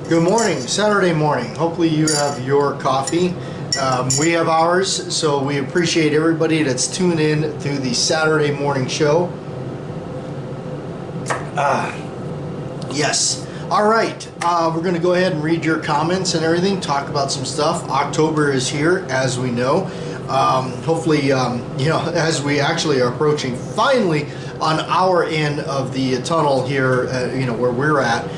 Good morning, Saturday morning. Hopefully you have your coffee. We have ours, so we appreciate everybody that's tuned in to the Saturday morning show. Yes. All right. We're going to go ahead and read your comments and everything, talk about some stuff. October is here, as we know. Hopefully, as we actually are approaching finally on our end of the tunnel here, where we're at,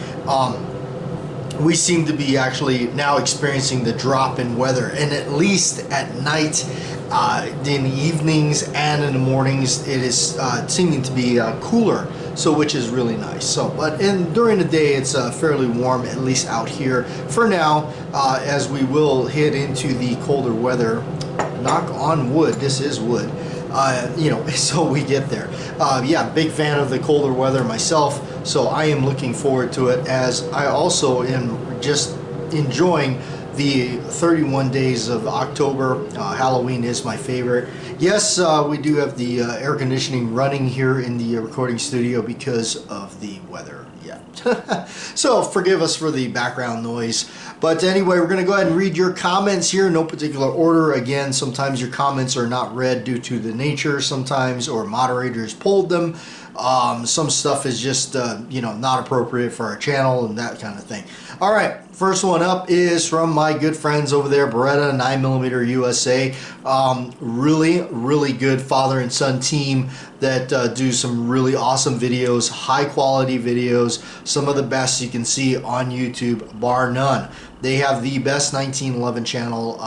we seem to be actually now experiencing the drop in weather, and at least at night, in the evenings and in the mornings, it is seeming to be cooler, so which is really nice. So, but during the day, it's fairly warm, at least out here for now. As we will head into the colder weather. Knock on wood. This is wood. So we get there. Yeah, big fan of the colder weather myself, so I am looking forward to it, as I also am just enjoying the 31 days of October. Halloween is my favorite. Yes, we do have the air conditioning running here in the recording studio because of the weather. Yeah. So forgive us for the background noise. But anyway, we're going to go ahead and read your comments here, no particular order. Again, sometimes your comments are not read due to the nature, sometimes, or moderators pulled them. Some stuff is just, not appropriate for our channel and that kind of thing. All right, first one up is from my good friends over there, Beretta 9mm USA. Really good father and son team that do some really awesome videos, high quality videos, some of the best you can see on YouTube, bar none. They have the best 1911 channel.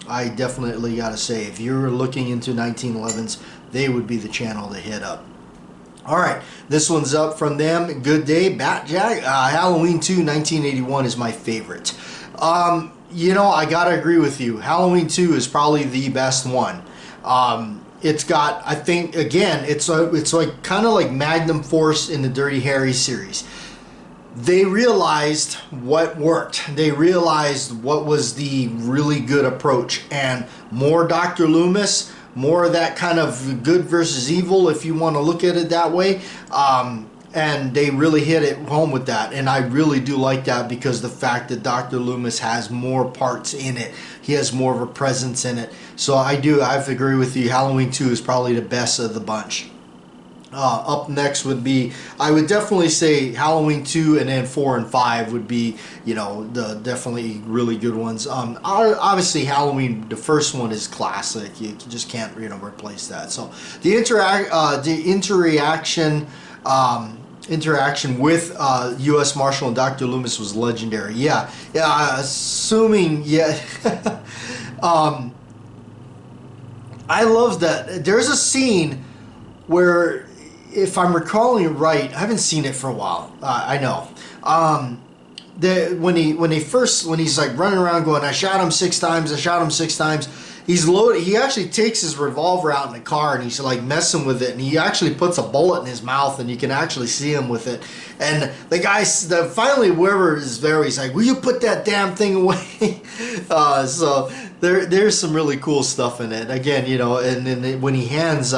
I definitely gotta say, if you're looking into 1911s, they would be the channel to hit up. All right, this one's up from them. Good day, Batjack. Halloween 2 1981 is my favorite. I gotta agree with you. Halloween 2 is probably the best one. It's got, I think, again, it's like kind of like Magnum Force in the Dirty Harry series. They realized what worked. They realized what was the really good approach, and more Dr. Loomis, more of that kind of good versus evil, if you want to look at it that way. And they really hit it home with that, and I really do like that, because the fact that Dr. Loomis has more parts in it, he has more of a presence in it. So I agree with you. Halloween 2 is probably the best of the bunch. Up next would be, I would definitely say Halloween 2, and then 4 and 5 would be, the definitely really good ones. Obviously Halloween, the first one is classic. You just can't, replace that. So the interaction with U.S. Marshal and Dr. Loomis was legendary. Yeah, assuming, yeah. I love that. There's a scene where, if I'm recalling it right, I haven't seen it for a while. I know. When he's like running around going, I shot him 6 times, I shot him 6 times. He's loaded. He actually takes his revolver out in the car, and he's like messing with it, and he actually puts a bullet in his mouth, and you can actually see him with it. And the guy, finally, whoever is there, he's like, will you put that damn thing away? So there's some really cool stuff in it. Again, and then when he hands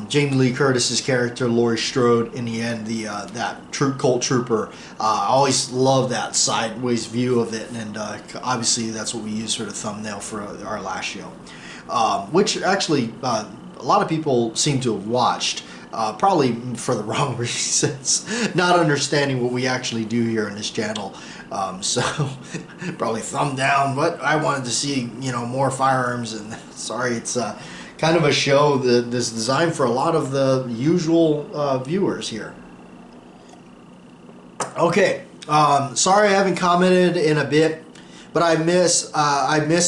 Jamie Lee Curtis's character Laurie Strode in the end, that cult trooper, I always love that sideways view of it, and obviously that's what we use for the thumbnail for our last show, which actually a lot of people seem to have watched, probably for the wrong reasons, not understanding what we actually do here on this channel. So probably thumb down, but I wanted to see more firearms, and sorry, it's kind of a show that is designed for a lot of the usual viewers here. Okay, sorry I haven't commented in a bit, but I missed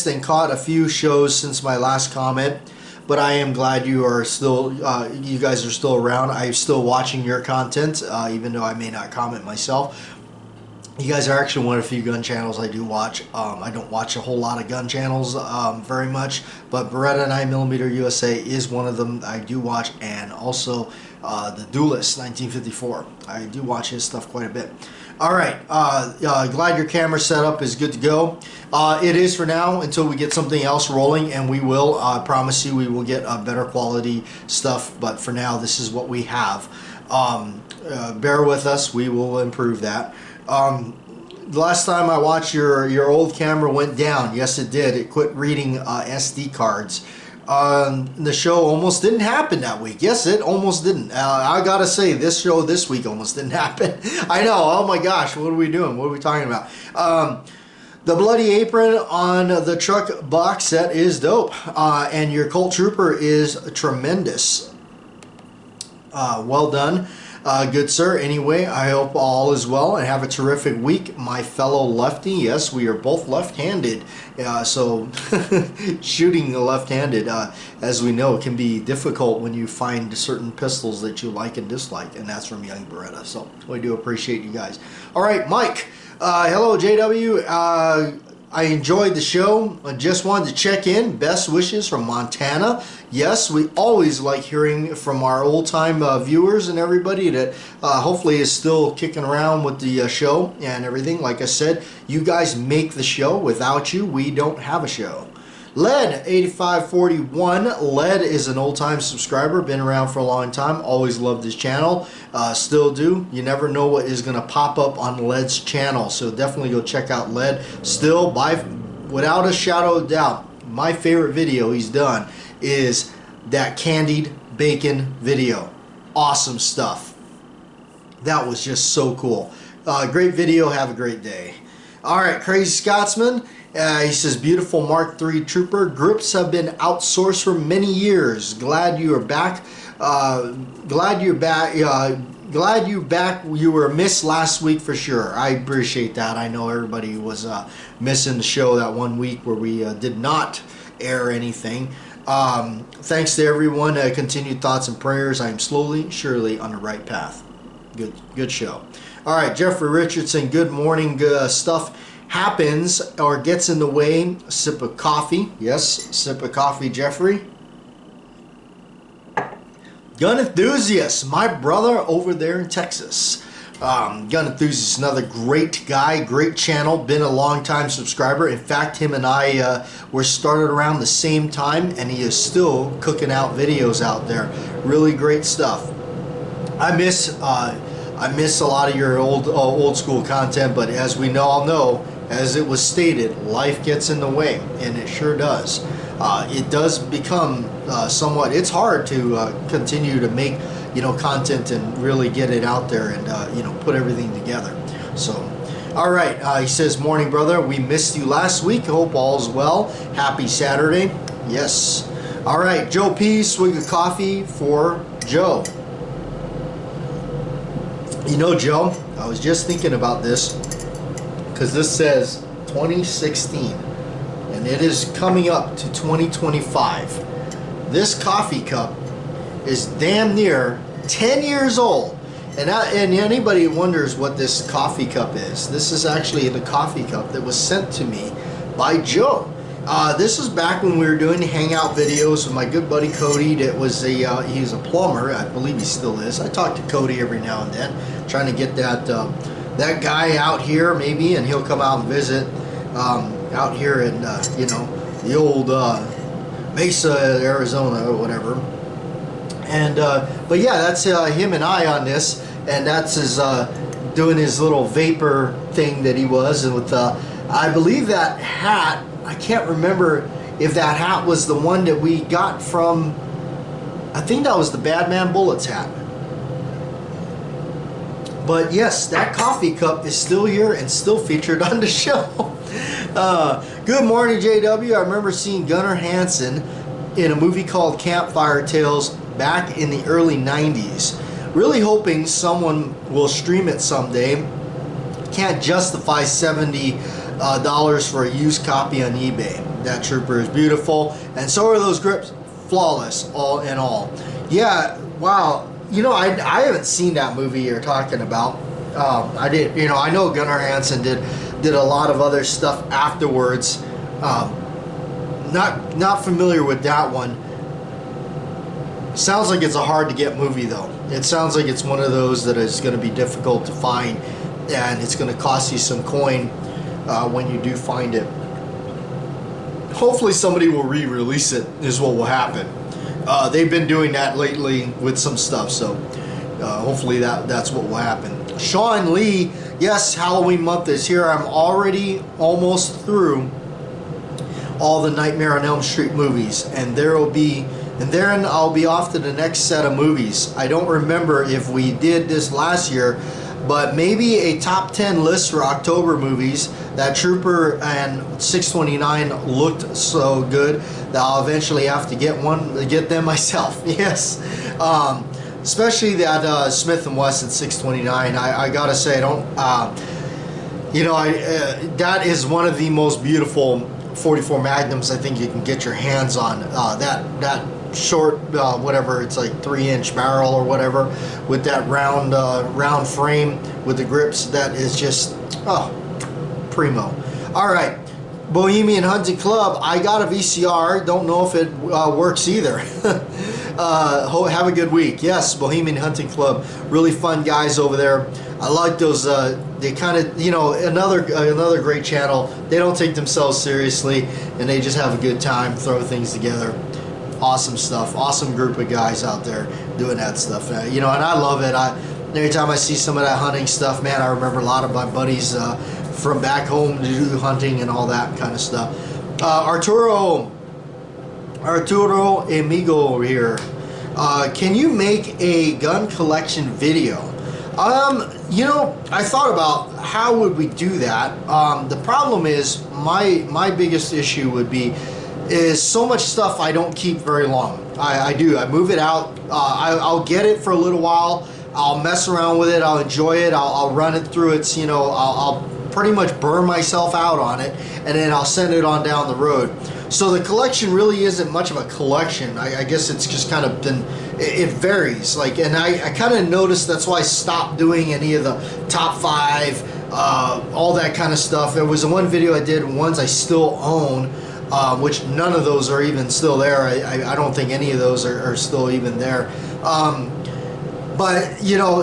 and caught a few shows since my last comment. But I am glad you are still, you guys are still around. I'm still watching your content, even though I may not comment myself. You guys are actually one of the few gun channels I do watch. I don't watch a whole lot of gun channels very much, but Beretta 9mm USA is one of them I do watch, and also the Duelist 1954. I do watch his stuff quite a bit. All right, glad your camera setup is good to go. It is for now until we get something else rolling, and we will. I promise you we will get better quality stuff, but for now this is what we have. Bear with us, we will improve that. The last time I watched your old camera went down. Yes, it did. It quit reading SD cards. The show almost didn't happen that week. Yes, it almost didn't. I gotta say, this show this week almost didn't happen. I know. Oh my gosh, what are we doing? What are we talking about? The Bloody Apron on the truck box set is dope, and your Colt Trooper is tremendous. Well done. Good sir. Anyway, I hope all is well and have a terrific week, my fellow lefty. Yes, we are both left-handed, so shooting the left-handed, as we know, can be difficult when you find certain pistols that you like and dislike, and that's from Young Beretta. So we do appreciate you guys. All right, Mike. Hello, JW. I enjoyed the show. I just wanted to check in. Best wishes from Montana. Yes, we always like hearing from our old-time viewers and everybody that hopefully is still kicking around with the show and everything. Like I said, you guys make the show. Without you, we don't have a show. Led8541. Led is an old-time subscriber, been around for a long time, always loved his channel, still do. You never know what is going to pop up on Led's channel, so definitely go check out Led. Still, without a shadow of doubt, my favorite video he's done is that candied bacon video. Awesome stuff. That was just so cool. Great video. Have a great day. All right, Crazy Scotsman. He says, beautiful Mark III Trooper. Grips have been outsourced for many years. Glad you are back. Glad you're back. Glad you back. You were missed last week for sure. I appreciate that. I know everybody was missing the show that one week where we did not air anything. Thanks to everyone. Continued thoughts and prayers. I am slowly, surely on the right path. Good show. All right, Jeffrey Richardson. Good morning. Stuff happens or gets in the way. Sip of coffee. Yes, sip of coffee, Jeffrey. Gun Enthusiast, my brother over there in Texas. Gun Enthusiast, another great guy, great channel, been a long time subscriber. In fact, him and I were started around the same time, and he is still cooking out videos out there. Really great stuff. I miss a lot of your old school content, but as we all know, as it was stated, life gets in the way, and it sure does. It does become somewhat, it's hard to continue to make, content and really get it out there and, put everything together. So, all right, he says, morning, brother. We missed you last week. Hope all's well. Happy Saturday. Yes. All right, Joe P. Swig of coffee for Joe. Joe, I was just thinking about this because this says 2016 and it is coming up to 2025. This coffee cup is damn near 10 years old, and anybody wonders what this coffee cup is. This is actually the coffee cup that was sent to me by Joe. This was back when we were doing hangout videos with my good buddy Cody. That was he's a plumber. I believe he still is. I talk to Cody every now and then, trying to get that guy out here maybe, and he'll come out and visit out here in the old Mesa, Arizona, or whatever. And but yeah, that's him and I on this, and that's his doing his little vapor thing that he was, and with I believe that hat. I can't remember if that hat was the one that we got from, I think that was the Badman Bullets hat. But yes, that coffee cup is still here and still featured on the show. Good morning, JW. I remember seeing Gunnar Hansen in a movie called Campfire Tales back in the early 90s. Really hoping someone will stream it someday. Can't justify $70 for a used copy on eBay. That trooper is beautiful, and so are those grips. Flawless, all in all. Yeah, wow. I haven't seen that movie you're talking about. I did. I know Gunnar Hansen did a lot of other stuff afterwards. Not familiar with that one. Sounds like it's a hard to get movie though. It sounds like it's one of those that is going to be difficult to find, and it's going to cost you some coin when you do find it. Hopefully somebody will re-release it is what will happen. They've been doing that lately with some stuff, so hopefully that's what will happen. Sean Lee Yes, Halloween month is here. I'm already almost through all the Nightmare on Elm Street movies, and then I'll be off to the next set of movies. I don't remember if we did this last year, but maybe a top 10 list for October movies. That Trooper and 629 looked so good that I'll eventually have to get them myself. Yes, especially that Smith and Wesson 629. I gotta say, that is one of the most beautiful 44 Magnums I think you can get your hands on. That short, whatever, it's like 3-inch barrel or whatever, with that round frame with the grips. That is just primo. All right, Bohemian Hunting Club. I got a VCR. Don't know if it works either. Have a good week. Yes, Bohemian Hunting Club. Really fun guys over there. I like those. They kind of, another great channel. They don't take themselves seriously, and they just have a good time, throw things together. Awesome stuff. Awesome group of guys out there doing that stuff. And I love it. Every time I see some of that hunting stuff, man, I remember a lot of my buddies from back home to do hunting and all that kind of stuff. Arturo Amigo over here. Can you make a gun collection video? I thought about how would we do that. The problem is my biggest issue would be is so much stuff I don't keep very long. I move it out. I'll get it for a little while. I'll mess around with it. I'll enjoy it. I'll run it through its, I'll pretty much burn myself out on it, and then I'll send it on down the road. So the collection really isn't much of a collection. I guess it's just kind of been, it varies. And I kind of noticed that's why I stopped doing any of the top 5, all that kind of stuff. There was the one video I did, ones I still own, which none of those are even still there. I don't think any of those are still even there. But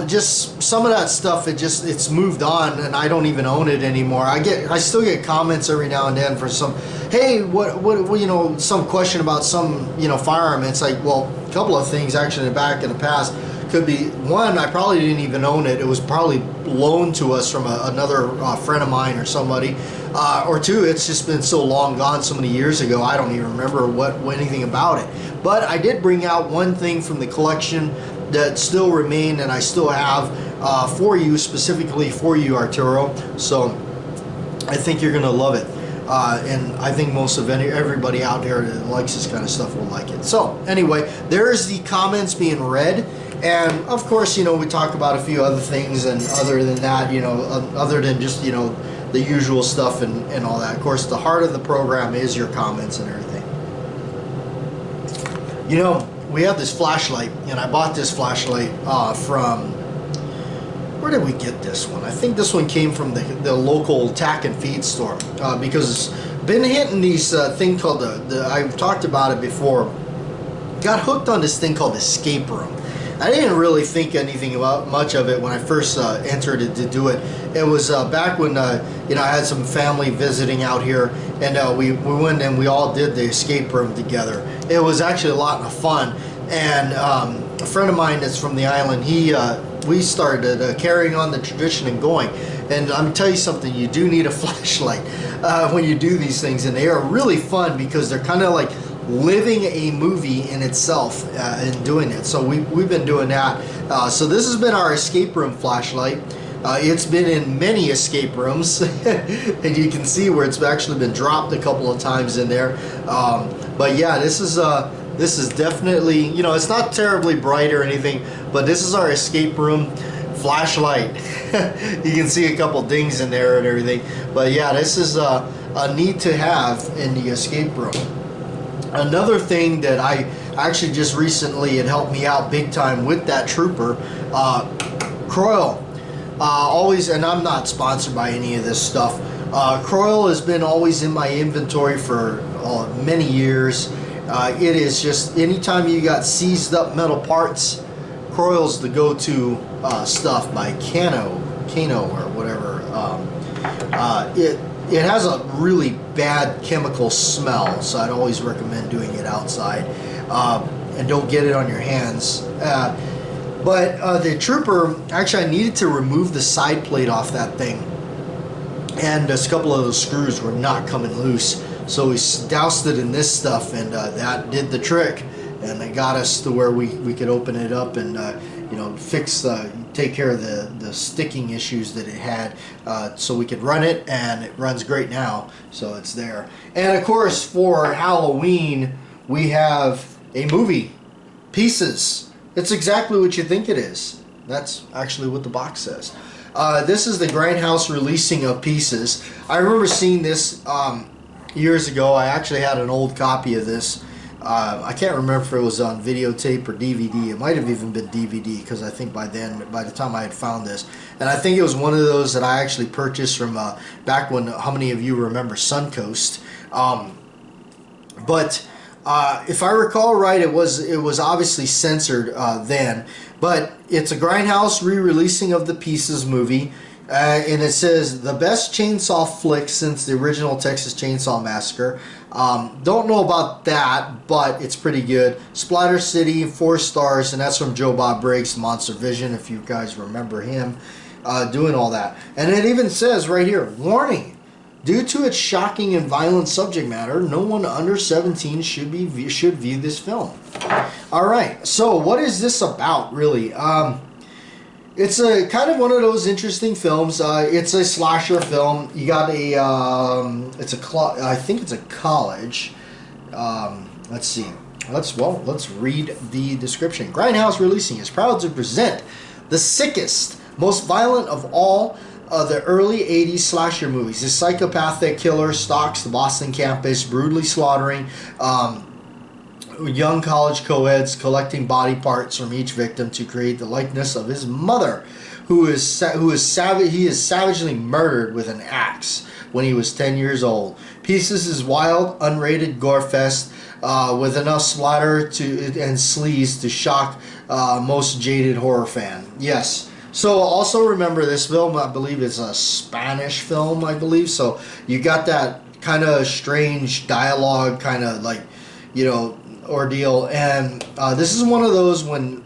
just some of that stuff, it's moved on, and I don't even own it anymore. I still get comments every now and then for some, hey, what some question about some firearm. It's like, well, a couple of things actually in the past. Could be one, I probably didn't even own it. It was probably loaned to us from another friend of mine or somebody. Or two, it's just been so long gone, so many years ago, I don't even remember anything about it. But I did bring out one thing from the collection that still remain, and I still have for you, specifically for you, Arturo. So I think you're gonna love it, and I think most of everybody out there that likes this kind of stuff will like it. So anyway, there's the comments being read, and of course, we talk about a few other things, and other than that, other than just the usual stuff and all that. Of course, the heart of the program is your comments and everything. We have this flashlight, and I bought this flashlight from, where did we get this one? I think this one came from the local tack and feed store, because it's been hitting these thing called I've talked about it before. Got hooked on this thing called Escape Room. I didn't really think anything about much of it when I first entered it to do it. It was back when I had some family visiting out here, and we went and we all did the escape room together. It was actually a lot of fun, and a friend of mine that's from the island, we started carrying on the tradition and going. And I'm gonna tell you something, you do need a flashlight when you do these things, and they are really fun because they're kind of like living a movie in itself and doing it. So we've been doing that. So this has been our escape room flashlight. It's been in many escape rooms, and you can see where it's actually been dropped a couple of times in there. But yeah, this is definitely, it's not terribly bright or anything, but this is our escape room flashlight. You can see a couple dings in there and everything. But yeah, this is a need to have in the escape room. Another thing that I actually just recently, it helped me out big time with that Trooper, Croyle. Always, and I'm not sponsored by any of this stuff. Croyle has been always in my inventory for many years. It is just, anytime you got seized up metal parts, Croyle's the go-to stuff by Kano or whatever. It has a really bad chemical smell, so I'd always recommend doing it outside, and don't get it on your hands. But the trooper, actually I needed to remove the side plate off that thing, and a couple of those screws were not coming loose. So we doused it in this stuff, and that did the trick, and it got us to where we could open it up and you know, take care of the sticking issues that it had, so we could run it, and it runs great now. So it's there. And of course, for Halloween, we have a movie, Pieces. It's exactly what you think it is. That's actually what the box says. This is the Grindhouse releasing of Pieces. I remember seeing this years ago. I actually had an old copy of this. I can't remember if it was on videotape or DVD. It might have even been DVD, because I think by the time I had found this, and I think it was one of those that I actually purchased from back when, how many of you remember Suncoast? But if I recall right, it was obviously censored then, but it's a Grindhouse re-releasing of the Pieces movie. And it says, the best chainsaw flick since the original Texas Chainsaw Massacre. Don't know about that, but it's pretty good. Splatter City, 4 stars, and that's from Joe Bob Briggs, Monster Vision, if you guys remember him doing all that. And it even says right here, warning, due to its shocking and violent subject matter, no one under 17 should view this film. All right, so what is this about, really? It's a kind of one of those interesting films. It's a slasher film. You got a, I think it's a college. Let's see. Let's read the description. Grindhouse Releasing is proud to present the sickest, most violent of all the early 80s slasher movies. This psychopathic killer stalks the Boston campus, brutally slaughtering young college co-eds, collecting body parts from each victim to create the likeness of his mother, who is savagely murdered with an axe when he was 10 years old. Pieces is wild, unrated gore fest with enough splatter and sleaze to shock most jaded horror fan. Yes. So also remember, this film, I believe, is a Spanish film, I believe. So you got that kind of strange dialogue, kind of like, you know, ordeal. And this is one of those when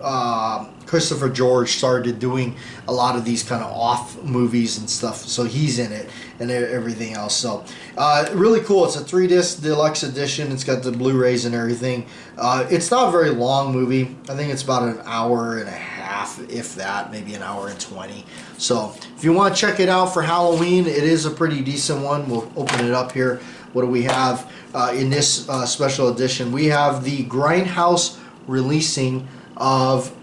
Christopher George started doing a lot of these kind of off movies and stuff. So he's in it and everything else. So really cool. It's a 3-disc deluxe edition. It's got the Blu-rays and everything. It's not a very long movie. I think it's about an hour and a half, if that, maybe an hour and 20. So if you want to check it out for Halloween, it is a pretty decent one. We'll open it up here. What do we have in this special edition? We have the Grindhouse releasing of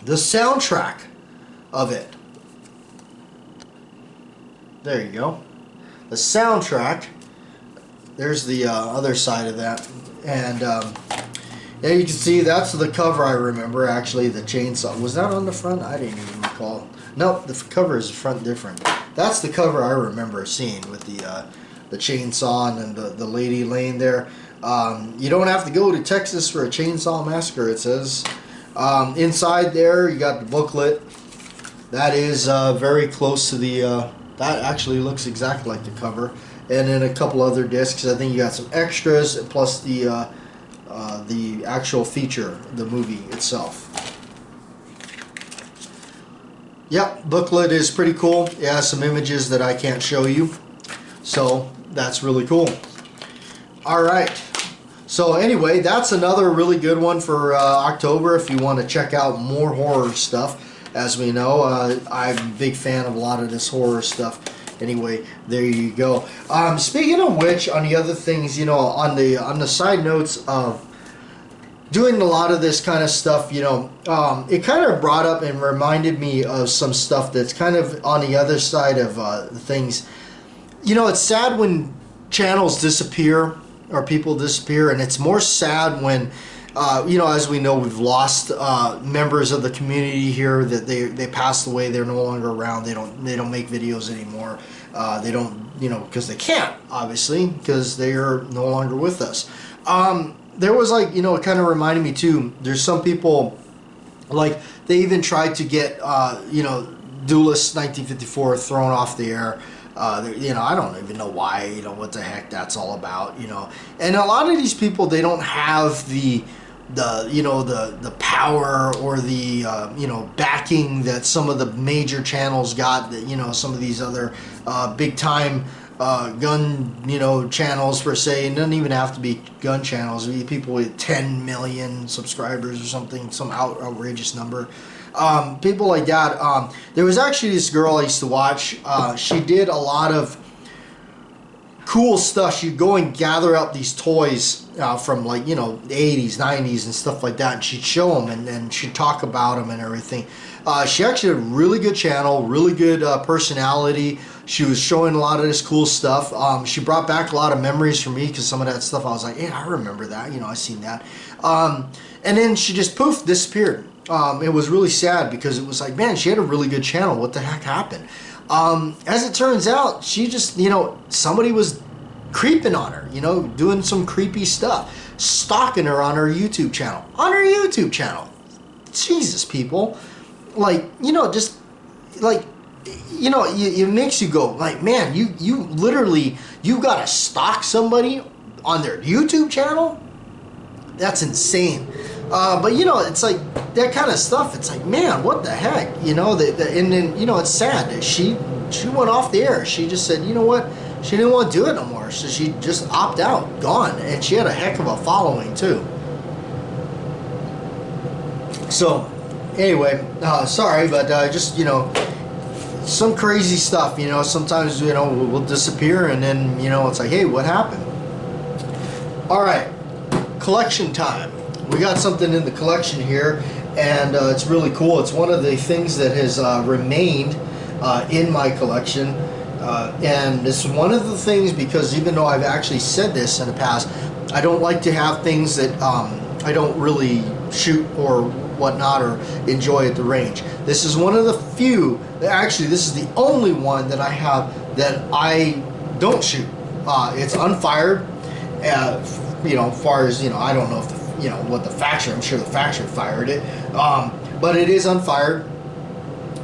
the soundtrack of it. There you go. The soundtrack. There's the other side of that. And yeah, you can see that's the cover. I remember, actually, the chainsaw. Was that on the front? I didn't even recall. Nope, the cover is front different. That's the cover I remember seeing with the chainsaw and the lady laying there. You don't have to go to Texas for a chainsaw massacre, it says. Inside there, you got the booklet. That is very close to the... that actually looks exactly like the cover. And then a couple other discs. I think you got some extras, plus the actual feature, the movie itself. Yep, booklet is pretty cool. It has some images that I can't show you. So that's really cool. Alright, so anyway, that's another really good one for October if you want to check out more horror stuff. As we know, I'm a big fan of a lot of this horror stuff. Anyway, there you go. Speaking of which, on the other things, you know, on the side notes of doing a lot of this kind of stuff, you know, it kind of brought up and reminded me of some stuff that's kind of on the other side of things. You know, it's sad when channels disappear or people disappear, and it's more sad when, you know, as we know, we've lost members of the community here that they passed away. They're no longer around. They don't make videos anymore. They don't, you know, because they can't, obviously, because they are no longer with us. There was, like, you know, it kind of reminded me too. There's some people, like, they even tried to get, you know, Duelist 1954 thrown off the air. You know, I don't even know why, you know, what the heck that's all about, you know. And a lot of these people, they don't have the the power or the backing that some of the major channels got, that some of these other big time gun channels per se. It doesn't even have to be gun channels. People with 10 million subscribers or something, some outrageous number. People like that. There was actually this girl I used to watch. She did a lot of cool stuff. She'd go and gather up these toys from the 80s, 90s and stuff like that, and she'd show them, and then she'd talk about them and everything. She actually had a really good channel, really good personality. She was showing a lot of this cool stuff. She brought back a lot of memories for me, because some of that stuff I was like, yeah, I remember that. I seen that. And then she just poof, disappeared. It was really sad, because it was like, man, she had a really good channel. What the heck happened? As it turns out, she just, somebody was creeping on her, doing some creepy stuff, stalking her on her YouTube channel. On her YouTube channel. Jesus, people. Just like, it makes you go, like, man, you literally, you gotta stalk somebody on their YouTube channel? That's insane. But it's like that kind of stuff. It's like, man, what the heck, and then it's sad that she went off the air. She just said, you know what, she didn't want to do it no more, so she just opted out, gone. And she had a heck of a following too. So anyway, sorry, but just some crazy stuff. Sometimes we'll disappear, and then it's like, hey, what happened? All right, collection time. We got something in the collection here, and it's really cool. It's one of the things that has remained in my collection, and it's one of the things, because even though I've actually said this in the past, I don't like to have things that I don't really shoot or whatnot or enjoy at the range. This is one of the few, actually this is the only one that I have that I don't shoot. It's unfired. Far as I don't know if what the factory, I'm sure the factory fired it, but it is unfired,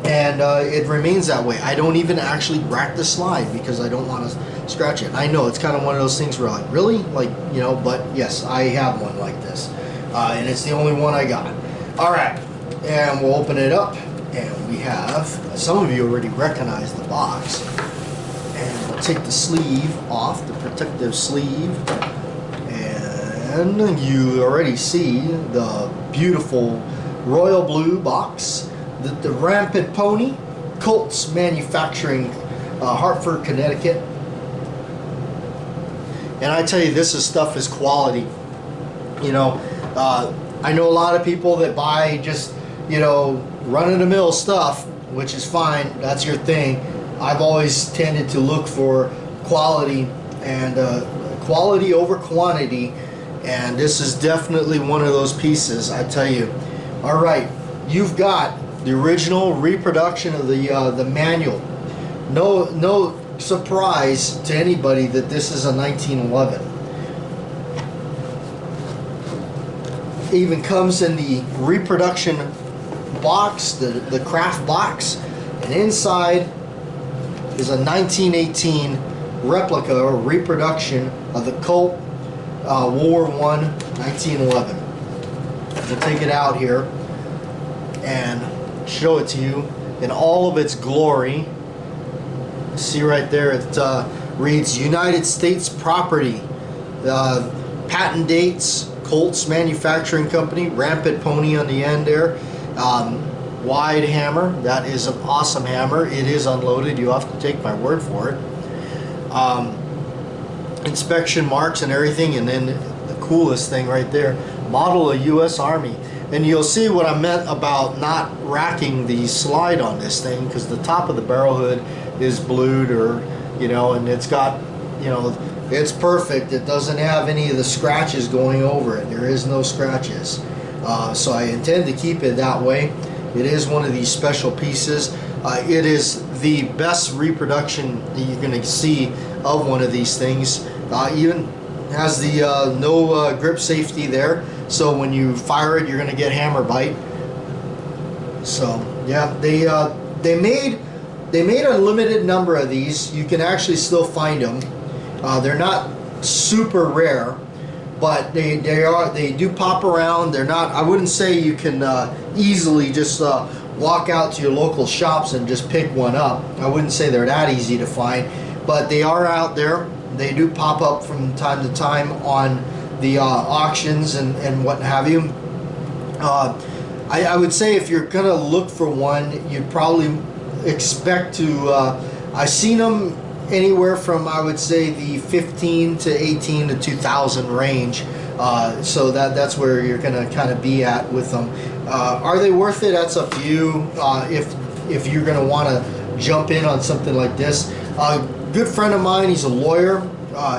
and it remains that way. I don't even actually rack the slide, because I don't want to scratch it. I know it's kind of one of those things where, like, really, but yes, I have one like this, and it's the only one I got. All right, and we'll open it up, and we have, some of you already recognize the box, and we'll take the sleeve off, the protective sleeve. And you already see the beautiful royal blue box, the Rampant Pony, Colts Manufacturing, Hartford, Connecticut. And I tell you, this stuff is quality. I know a lot of people that buy just, run-of-the-mill stuff, which is fine. That's your thing. I've always tended to look for quality, and quality over quantity. And this is definitely one of those pieces, I tell you. All right, you've got the original reproduction of the manual. No surprise to anybody that this is a 1911. It even comes in the reproduction box, the craft box, and inside is a 1918 replica or reproduction of the Colt World War I, 1911. We'll take it out here and show it to you in all of its glory. See right there, it reads United States property. Patent dates, Colts Manufacturing Company, Rampant Pony on the end there. Wide hammer. That is an awesome hammer. It is unloaded. You have to take my word for it. Inspection marks and everything, and then the coolest thing right there, model of U.S. Army. And you'll see what I meant about not racking the slide on this thing, because the top of the barrel hood is blued, or and it's got, it's perfect. It doesn't have any of the scratches going over it. There is no scratches. So I intend to keep it that way. It is one of these special pieces. It is the best reproduction that you're going to see of one of these things. Even has the no grip safety there, so when you fire it, you're going to get hammer bite. So yeah, they made a limited number of these. You can actually still find them. They're not super rare, but they do pop around. They're not, I wouldn't say you can easily just walk out to your local shops and just pick one up. I wouldn't say they're that easy to find, but they are out there. They do pop up from time to time on the auctions and what have you. I would say if you're gonna look for one, you'd probably expect to, I've seen them anywhere from, I would say, the 15 to 18 to 2,000 range. So that's where you're gonna kind of be at with them. Are they worth it? That's up to you. If you're gonna want to jump in on something like this. A good friend of mine, he's a lawyer.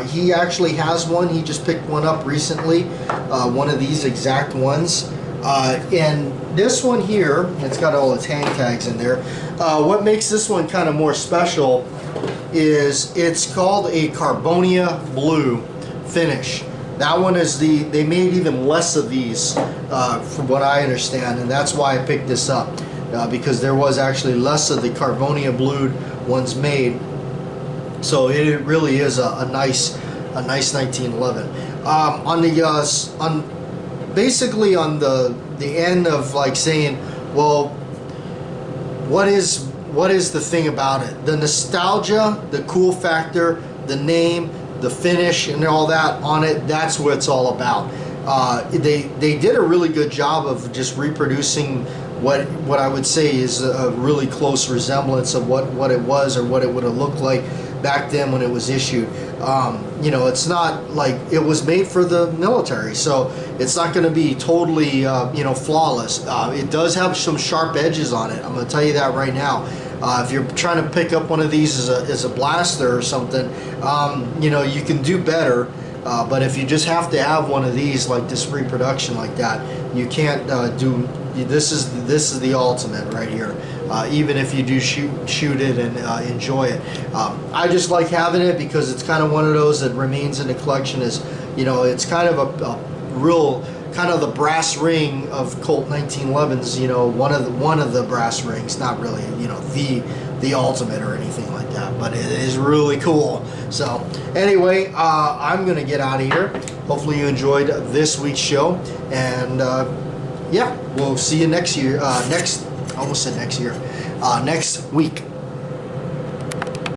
He actually has one. He just picked one up recently, one of these exact ones. And this one here, it's got all its hang tags in there. What makes this one kind of more special is it's called a Carbonia Blue finish. That one is they made even less of these from what I understand, and that's why I picked this up, because there was actually less of the Carbonia Blue ones made. So it really is a nice 1911. Basically on the end of like saying, well, what is the thing about it? The nostalgia, the cool factor, the name, the finish, and all that on it, that's what it's all about. They did a really good job of just reproducing what I would say is a really close resemblance of what it was or what it would have looked like back then when it was issued. You know, it's not like it was made for the military, so it's not going to be totally you know, flawless. It does have some sharp edges on it. I'm going to tell you that right now. If you're trying to pick up one of these as a blaster or something, you know, you can do better. But if you just have to have one of these, like this reproduction like that, you can't do. This is the ultimate right here. Even if you do shoot it and enjoy it, I just like having it because it's kind of one of those that remains in the collection. Is, you know, it's kind of a real kind of the brass ring of Colt 1911s. You know, one of the brass rings, not really, you know, the ultimate or anything like that, but it is really cool. So anyway, I'm gonna get out of here. Hopefully you enjoyed this week's show, and yeah, we'll see you next year. Next week.